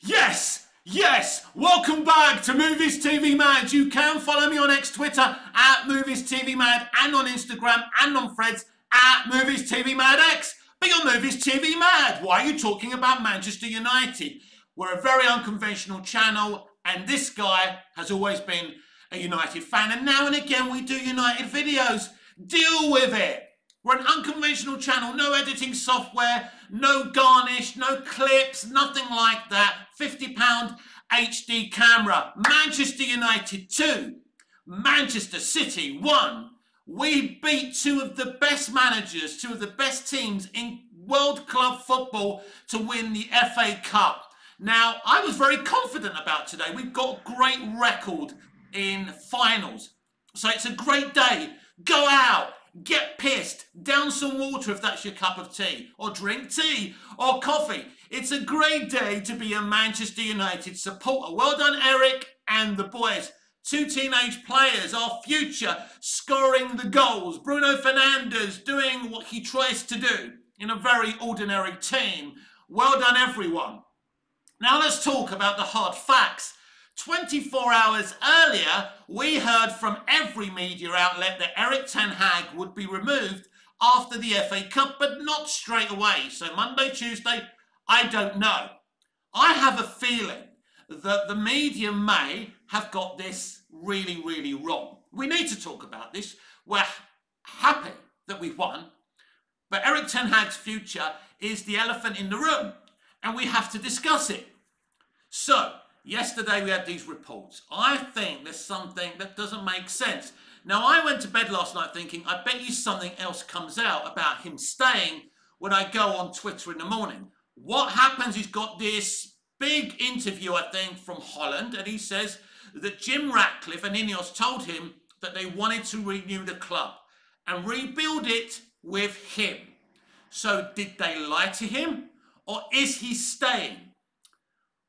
Yes, yes, welcome back to Movies TV Mad. You can follow me on X Twitter at Movies TV Mad and on Instagram and on Threads at Movies TV Mad X. But you're Movies TV Mad. Why are you talking about Manchester United? We're a very unconventional channel, and this guy has always been a United fan, and now and again we do United videos. Deal with it. We're an unconventional channel, no editing software, no garnish, no clips, nothing like that. £50 HD camera. Manchester United 2, Manchester City 1. We beat two of the best managers, two of the best teams in world club football to win the FA Cup. Now, I was very confident about today. We've got a great record in finals. So it's a great day. Go out. Get pissed, down some water if that's your cup of tea, or drink tea, or coffee. It's a great day to be a Manchester United supporter. Well done, Eric and the boys. Two teenage players, our future, scoring the goals. Bruno Fernandes doing what he tries to do in a very ordinary team. Well done, everyone. Now let's talk about the hard facts. 24 hours earlier, we heard from every media outlet that Erik ten Hag would be removed after the FA Cup, but not straight away. So Monday, Tuesday, I don't know. I have a feeling that the media may have got this really, really wrong. We need to talk about this. We're happy that we've won, but Erik ten Hag's future is the elephant in the room, and we have to discuss it. So, yesterday we had these reports. I think there's something that doesn't make sense. Now, I went to bed last night thinking, I bet you something else comes out about him staying when I go on Twitter in the morning. What happens, he's got this big interview, I think, from Holland, and he says that Jim Ratcliffe and Ineos told him that they wanted to renew the club and rebuild it with him. So did they lie to him, or is he staying?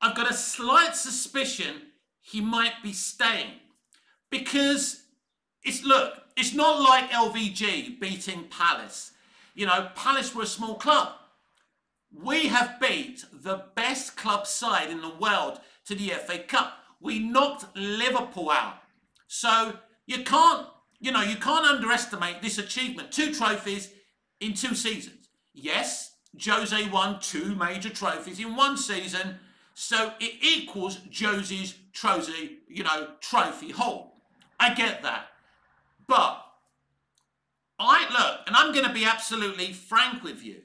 I've got a slight suspicion he might be staying, because it's not like LVG beating Palace. You know, Palace were a small club. We have beat the best club side in the world to the FA Cup. We knocked Liverpool out. So you can't underestimate this achievement. 2 trophies in 2 seasons. Yes, Jose won 2 major trophies in 1 season. So it equals Jose's trophy haul. I get that. But and I'm going to be absolutely frank with you.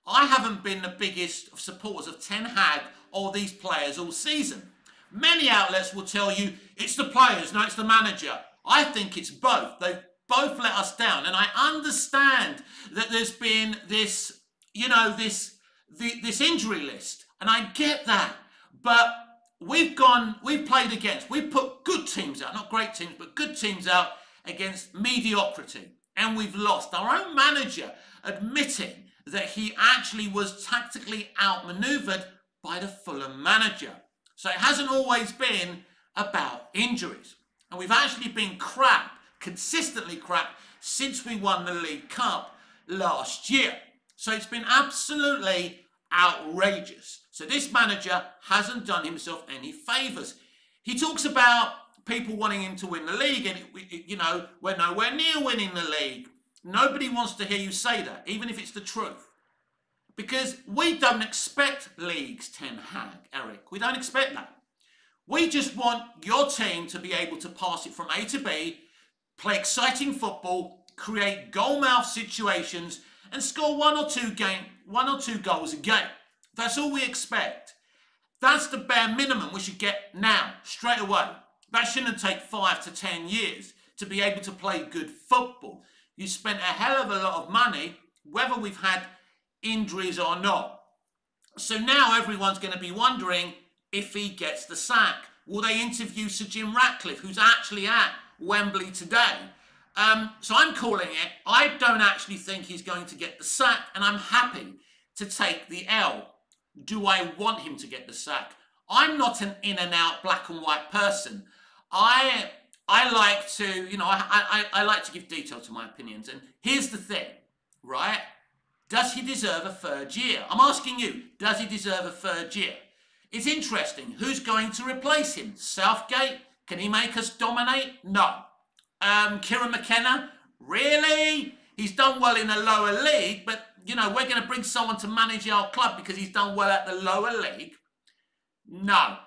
I haven't been the biggest of supporters of Ten Hag or these players all season. Many outlets will tell you it's the players, no, it's the manager. I think it's both. They've both let us down. And I understand that there's been this, this injury list. And I get that, but we've put good teams out, not great teams, but good teams out against mediocrity. And we've lost. Our own manager admitting that he actually was tactically outmaneuvered by the Fulham manager. So it hasn't always been about injuries. And we've actually been crap, consistently crap, since we won the League Cup last year. So it's been absolutely outrageous. So this manager hasn't done himself any favours. He talks about people wanting him to win the league, and we're nowhere near winning the league. Nobody wants to hear you say that, even if it's the truth. Because we don't expect leagues, Ten Hag, Eric. We don't expect that. We just want your team to be able to pass it from A to B, play exciting football, create goal-mouth situations, and score one or two goals a game. That's all we expect. That's the bare minimum we should get now, straight away. That shouldn't take 5 to 10 years to be able to play good football. You spent a hell of a lot of money, whether we've had injuries or not. So now everyone's going to be wondering if he gets the sack. Will they interview Sir Jim Ratcliffe, who's actually at Wembley today? So I'm calling it. I don't actually think he's going to get the sack, and I'm happy to take the L. Do I want him to get the sack? I'm not an in-and-out black and white person. I like to, I like to give detail to my opinions. And here's the thing, right? Does he deserve a third year? I'm asking you, does he deserve a third year? It's interesting. Who's going to replace him? Southgate? Can he make us dominate? No. Kieran McKenna? Really? He's done well in the lower league, but, you know, we're going to bring someone to manage our club because he's done well at the lower league? No.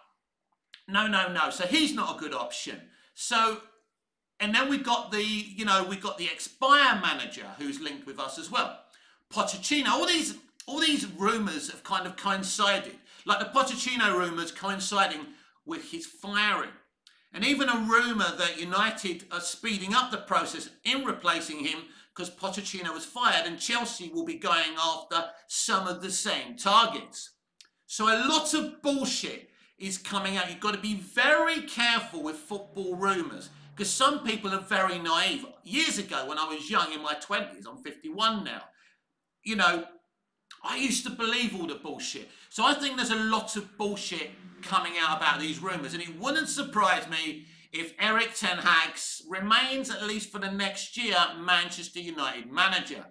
No, no, no. So he's not a good option. So, and then we've got the, you know, we've got the Expire manager who's linked with us as well. Pochettino. All these rumours have kind of coincided. Like the Pochettino rumours coinciding with his firing. And even a rumour that United are speeding up the process in replacing him because Pochettino was fired and Chelsea will be going after some of the same targets. So a lot of bullshit is coming out. You've got to be very careful with football rumours because some people are very naive. Years ago when I was young, in my 20s, I'm 51 now, you know, I used to believe all the bullshit. So I think there's a lot of bullshit coming out about these rumours. And it wouldn't surprise me if Erik ten Hag remains, at least for the next year, Manchester United manager.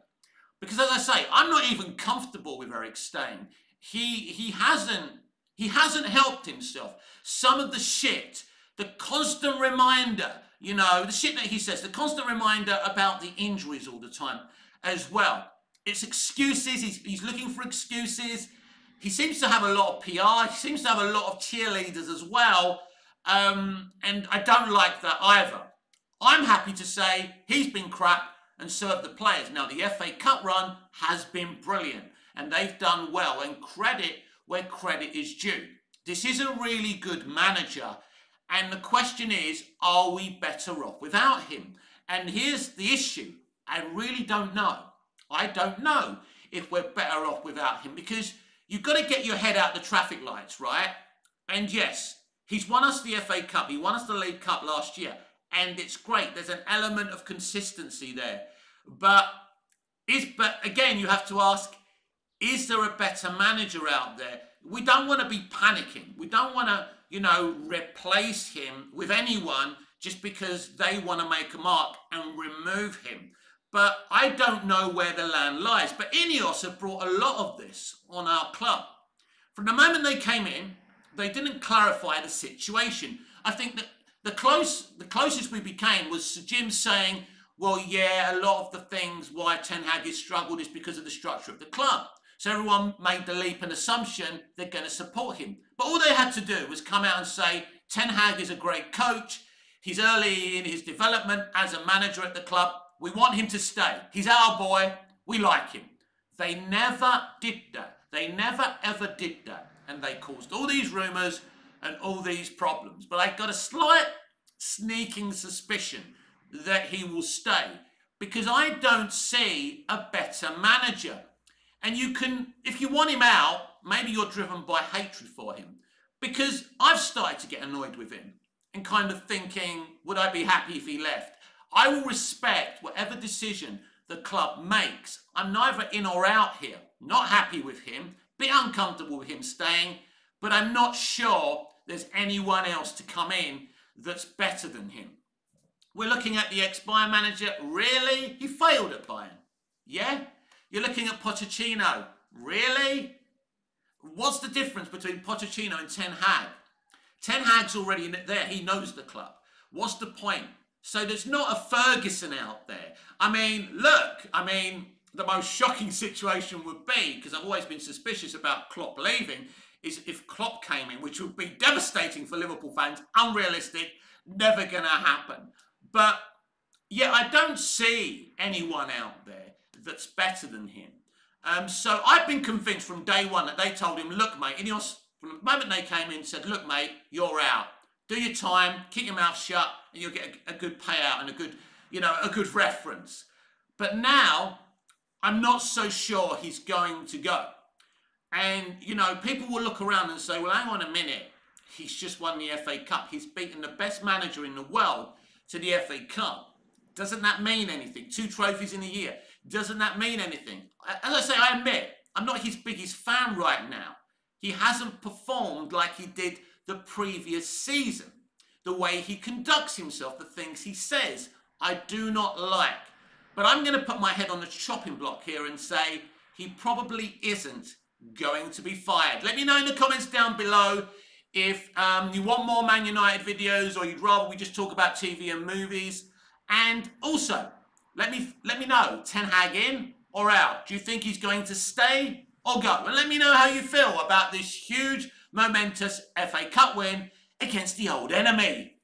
Because as I say, I'm not even comfortable with Erik staying. He hasn't helped himself. Some of the shit, the constant reminder, you know, the shit that he says, the constant reminder about the injuries all the time as well. It's excuses. He's looking for excuses. He seems to have a lot of PR. He seems to have a lot of cheerleaders as well. And I don't like that either. I'm happy to say he's been crap and so have the players. Now, the FA Cup run has been brilliant and they've done well, and credit where credit is due. This is a really good manager. And the question is, are we better off without him? And here's the issue. I really don't know. I don't know if we're better off without him because you've got to get your head out the traffic lights, right? And yes, he's won us the FA Cup. He won us the League Cup last year. And it's great. There's an element of consistency there. But again, you have to ask, is there a better manager out there? We don't want to be panicking. We don't want to, you know, replace him with anyone just because they want to make a mark and remove him. But I don't know where the land lies. But Ineos have brought a lot of this on our club. From the moment they came in, they didn't clarify the situation. I think that the closest we became was Jim saying, well, yeah, a lot of the things why Ten Hag has struggled is because of the structure of the club. So everyone made the leap and assumption they're going to support him. But all they had to do was come out and say, Ten Hag is a great coach. He's early in his development as a manager at the club. We want him to stay. He's our boy. We like him. They never did that. They never, ever did that. And they caused all these rumours and all these problems. But I got a slight sneaking suspicion that he will stay because I don't see a better manager. And you can, if you want him out, maybe you're driven by hatred for him. Because I've started to get annoyed with him and kind of thinking, would I be happy if he left? I will respect whatever decision the club makes. I'm neither in or out here. Not happy with him, bit uncomfortable with him staying, but I'm not sure there's anyone else to come in that's better than him. We're looking at the ex-Bayern manager. Really? He failed at Bayern. Yeah? You're looking at Pochettino. Really? What's the difference between Pochettino and Ten Hag? Ten Hag's already there. He knows the club. What's the point? So there's not a Ferguson out there. I mean, look, the most shocking situation would be, because I've always been suspicious about Klopp leaving, is if Klopp came in, which would be devastating for Liverpool fans, unrealistic, never going to happen. But, yeah, I don't see anyone out there that's better than him. So I've been convinced from day one that they told him, look, mate, Ineos, from the moment they came in, said, look, mate, you're out. Do your time, keep your mouth shut, and you'll get a good payout and a good, a good reference. But now, I'm not so sure he's going to go. And, people will look around and say, well, hang on a minute. He's just won the FA Cup. He's beaten the best manager in the world to the FA Cup. Doesn't that mean anything? 2 trophies in a year. Doesn't that mean anything? As I say, I admit, I'm not his biggest fan right now. He hasn't performed like he did the previous season. The way he conducts himself, the things he says, I do not like. But I'm going to put my head on the chopping block here and say he probably isn't going to be fired. Let me know in the comments down below if you want more Man United videos or you'd rather we just talk about TV and movies. And also, let me know, Ten Hag in or out? Do you think he's going to stay or go? And let me know how you feel about this huge, momentous FA Cup win against the old enemy.